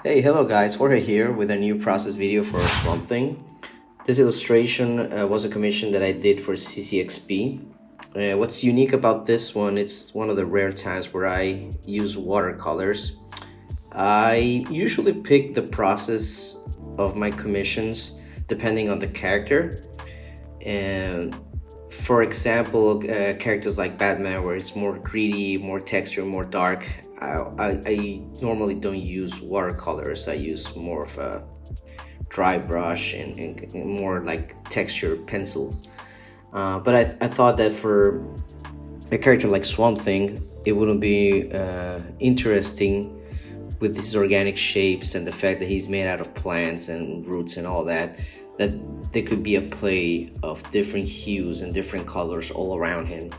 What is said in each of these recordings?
Hey, hello guys, Jorge here with a new process video for Swamp Thing. This illustration was a commission that I did for CCXP. What's unique about this one, it's one of the rare times where I use watercolors. I usually pick the process of my commissions depending on the character. And for example, characters like Batman, where it's more gritty, more texture, more dark, I normally don't use watercolors. I use more of a dry brush and more like texture pencils. But I thought that for a character like Swamp Thing, it wouldn't be interesting with his organic shapes and the fact that he's made out of plants and roots and all that, that there could be a play of different hues and different colors all around him.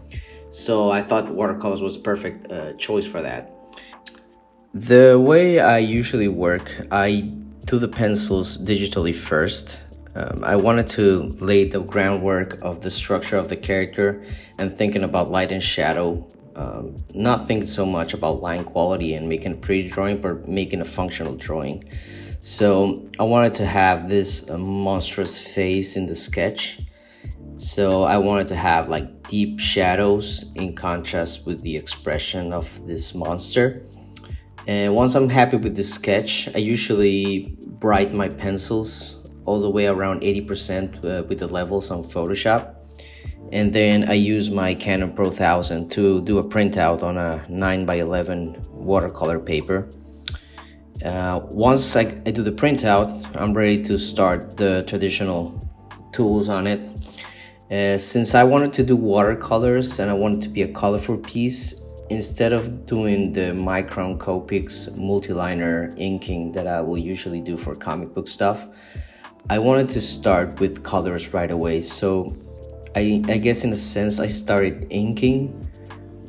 So I thought watercolors was a perfect choice for that. The way I usually work, I do the pencils digitally first. I wanted to lay the groundwork of the structure of the character and thinking about light and shadow. Not thinking so much about line quality and making a pretty drawing, but making a functional drawing. So I wanted to have this monstrous face in the sketch. So I wanted to have like deep shadows in contrast with the expression of this monster. And once I'm happy with the sketch, I usually brighten my pencils all the way around 80% with the levels on Photoshop. And then I use my Canon Pro 1000 to do a printout on a 9x11 watercolor paper. Once I do the printout, I'm ready to start the traditional tools on it. Since I wanted to do watercolors and I wanted to be a colorful piece, instead of doing the Micron Copics multiliner inking that I will usually do for comic book stuff, I wanted to start with colors right away. So I guess in a sense I started inking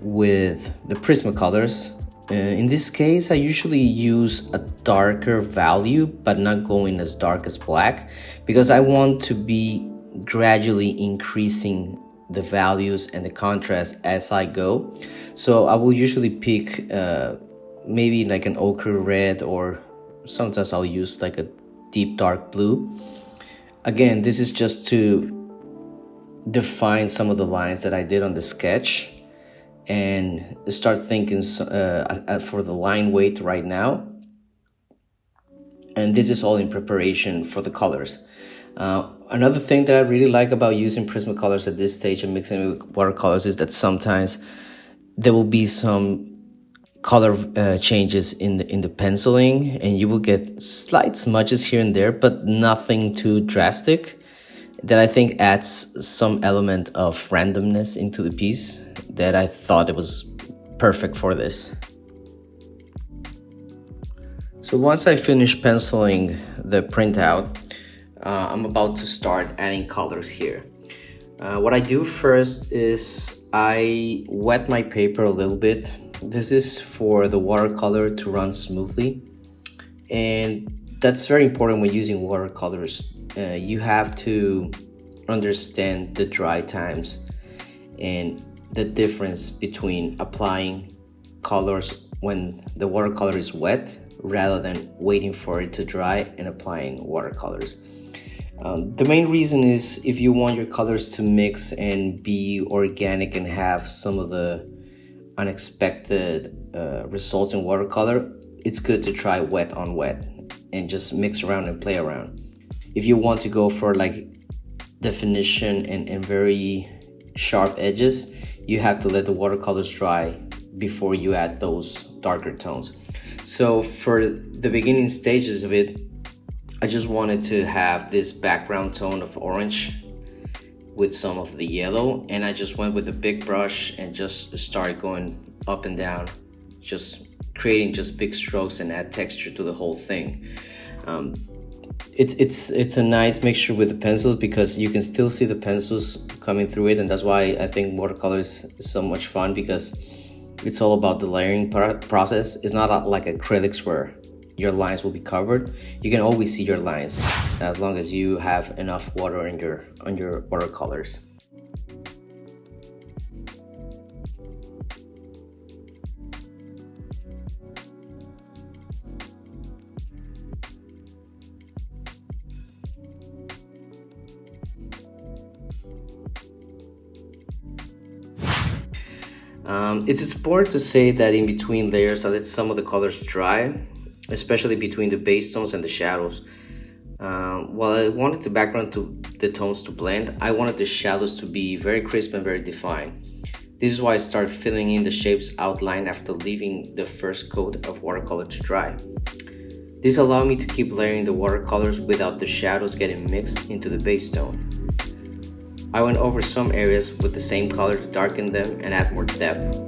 with the prismacolors. In this case, I usually use a darker value, but not going as dark as black, because I want to be gradually increasing the values and the contrast as I go. So I will usually pick maybe like an ochre red, or sometimes I'll use like a deep dark blue. Again, this is just to define some of the lines that I did on the sketch and start thinking for the line weight right now. And this is all in preparation for the colors. Another thing that I really like about using Prismacolors at this stage and mixing it with watercolors is that sometimes there will be some color changes in the penciling, and you will get slight smudges here and there, but nothing too drastic, that I think adds some element of randomness into the piece that I thought it was perfect for this. So once I finish penciling the printout, I'm about to start adding colors here. What I do first is I wet my paper a little bit. This is for the watercolor to run smoothly, and that's very important when using watercolors. You have to understand the dry times and the difference between applying colors when the watercolor is wet rather than waiting for it to dry and applying watercolors. The main reason is if you want your colors to mix and be organic and have some of the unexpected results in watercolor, it's good to try wet on wet and just mix around and play around. If you want to go for like definition and very sharp edges, you have to let the watercolors dry before you add those darker tones. So for the beginning stages of it, I just wanted to have this background tone of orange with some of the yellow, and I just went with a big brush and just started going up and down, just creating just big strokes and add texture to the whole thing. It's a nice mixture with the pencils because you can still see the pencils coming through it, and that's why I think watercolor is so much fun, because it's all about the layering process. It's not like acrylics where your lines will be covered. You can always see your lines as long as you have enough water on your watercolors. It's important to say that in between layers I let some of the colors dry, especially between the base tones and the shadows. While I wanted the tones to blend, I wanted the shadows to be very crisp and very defined. This is why I started filling in the shape's outline after leaving the first coat of watercolor to dry. This allowed me to keep layering the watercolors without the shadows getting mixed into the base tone. I went over some areas with the same color to darken them and add more depth.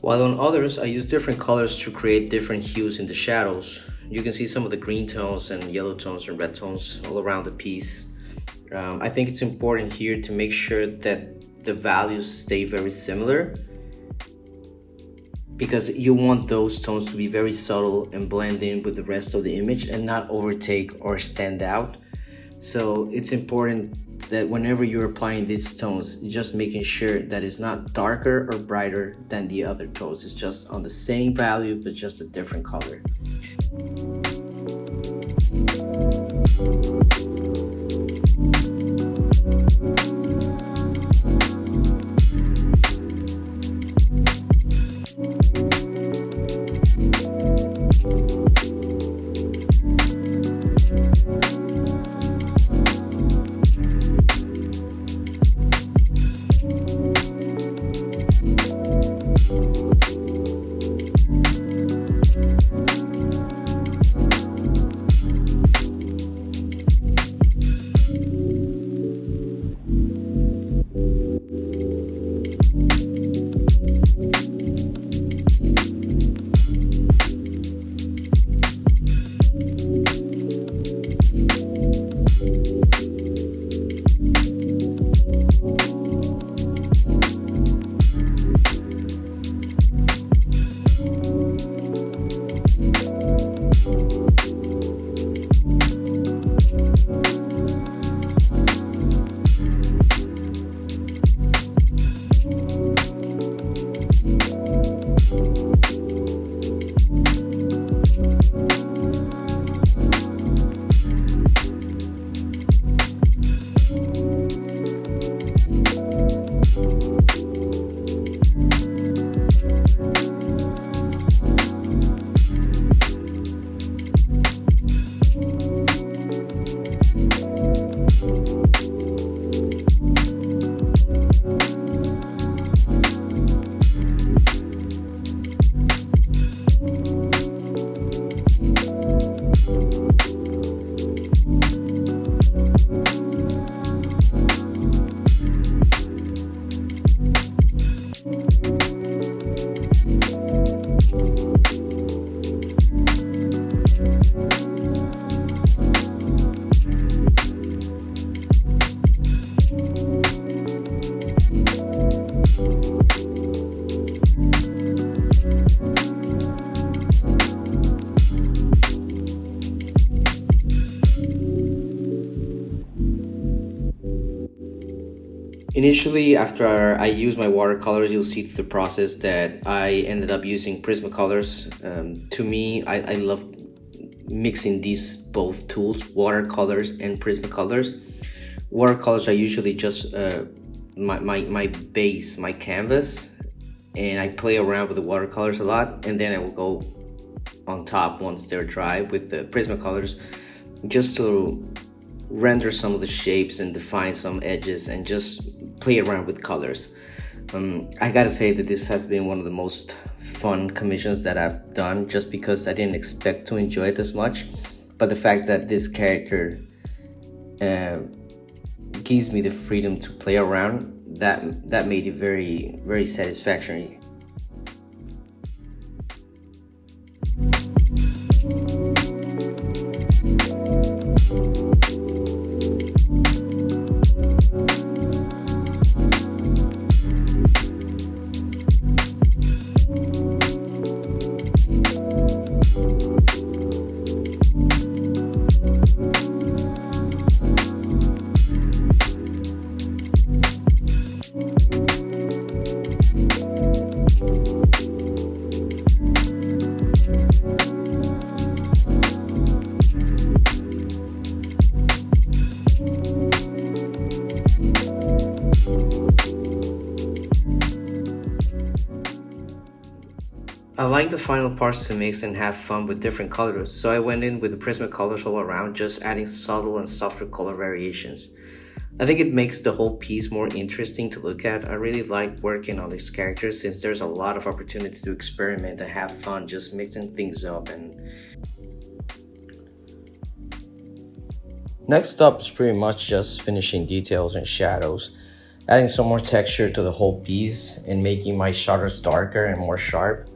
While on others, I use different colors to create different hues in the shadows. You can see some of the green tones and yellow tones and red tones all around the piece. I think it's important here to make sure that the values stay very similar, because you want those tones to be very subtle and blend in with the rest of the image and not overtake or stand out. So it's important that whenever you're applying these tones, just making sure that it's not darker or brighter than the other tones. It's just on the same value, but just a different color. Initially, after I used my watercolors, you'll see through the process that I ended up using prismacolors. To me, I love mixing these both tools, watercolors and prismacolors. Watercolors are usually just my base, my canvas, and I play around with the watercolors a lot, and then I will go on top once they're dry with the prismacolors, just to render some of the shapes and define some edges and just play around with colors. I gotta say that this has been one of the most fun commissions that I've done, just because I didn't expect to enjoy it as much, but the fact that this character gives me the freedom to play around, that made it very satisfactory. I like the final parts to mix and have fun with different colors, so I went in with the prismacolors all around, just adding subtle and softer color variations. I think it makes the whole piece more interesting to look at. I really like working on these characters, since there's a lot of opportunity to experiment and have fun just mixing things up. And next up is pretty much just finishing details and shadows. adding some more texture to the whole piece and making my shutters darker and more sharp.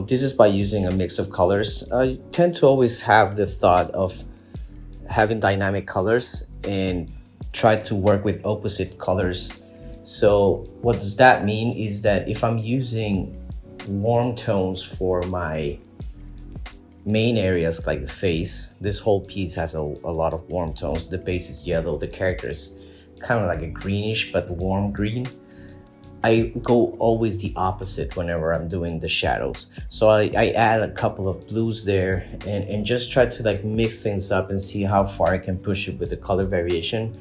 This is by using a mix of colors. I tend to always have the thought of having dynamic colors and try to work with opposite colors. So what does that mean is that if I'm using warm tones for my main areas like the face, this whole piece has a lot of warm tones. The base is yellow, the character is kind of like a greenish but warm green. I go always the opposite whenever I'm doing the shadows. So I add a couple of blues there and just try to like mix things up and see how far I can push it with the color variation.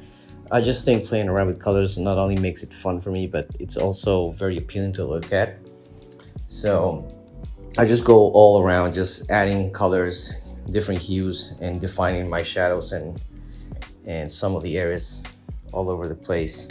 I just think playing around with colors not only makes it fun for me, but it's also very appealing to look at. So I just go all around, just adding colors, different hues, and defining my shadows and some of the areas all over the place.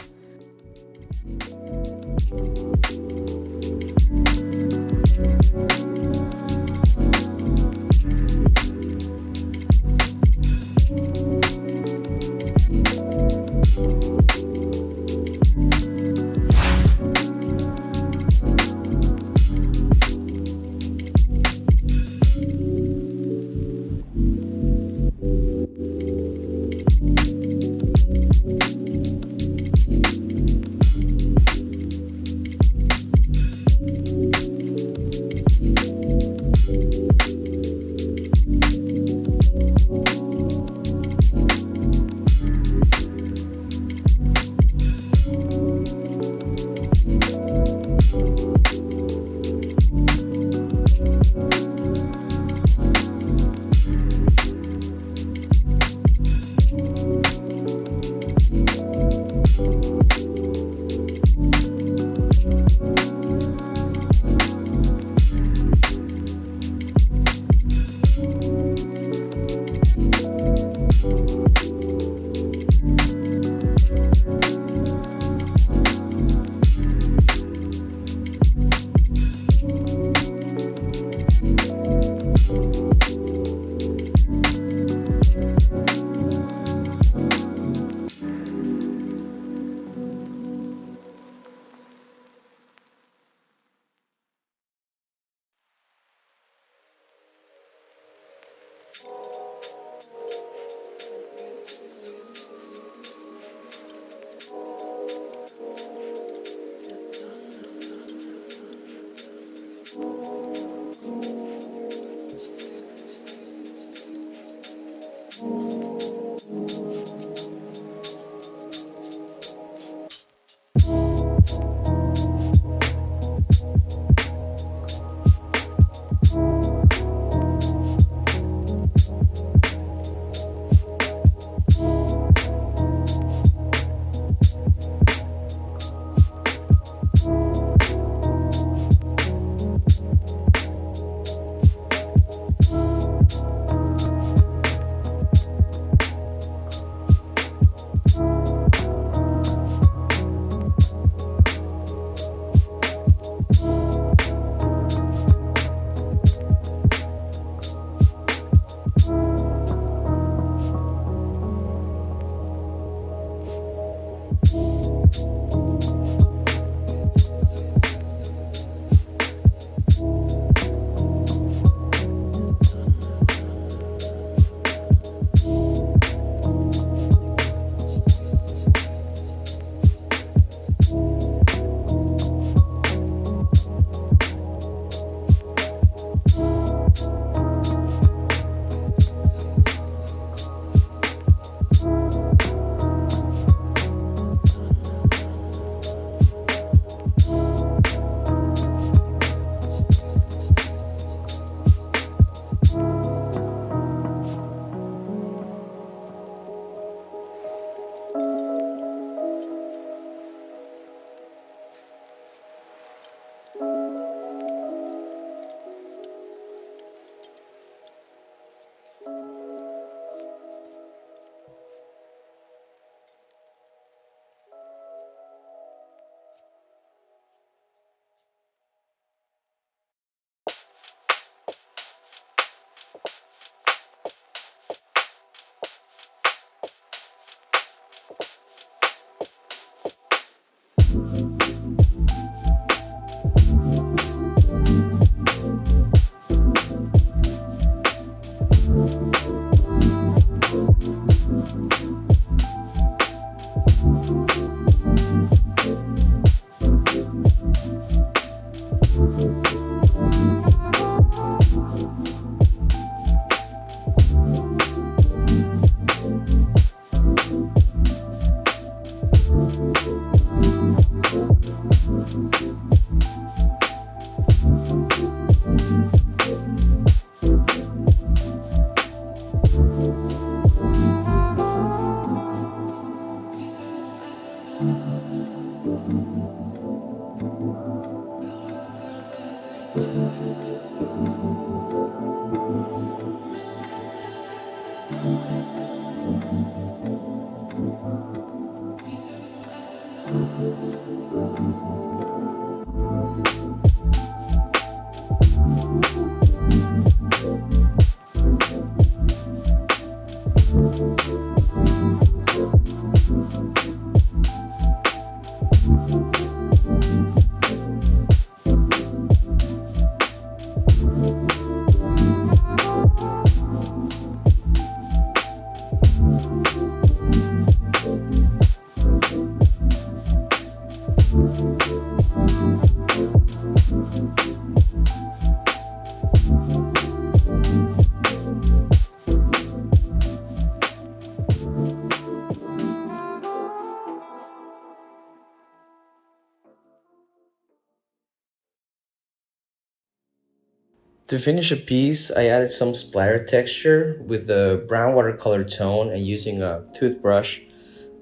To finish a piece, I added some splatter texture with the brown watercolor tone, and using a toothbrush,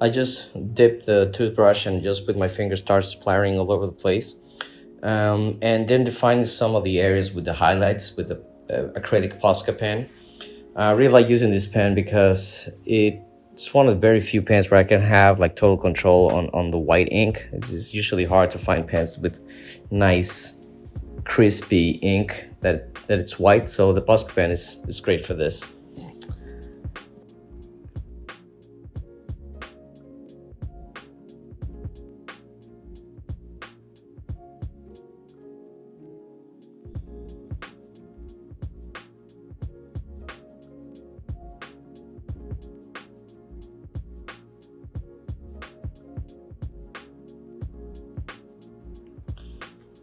I just dipped the toothbrush and just with my fingers start splattering all over the place. And then defining some of the areas with the highlights with the acrylic Posca pen. I really like using this pen because it's one of the very few pens where I can have like total control on the white ink. It's usually hard to find pens with nice crispy ink that it's white, so the Posca pen is great for this.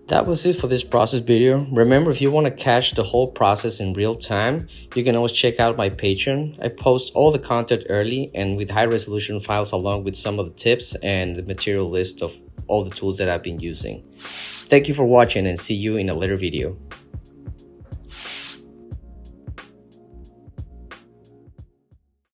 That was it for this process video. Remember, if you want to catch the whole process in real time, you can always check out my Patreon. I post all the content early and with high resolution files along with some of the tips and the material list of all the tools that I've been using. Thank you for watching and see you in a later video.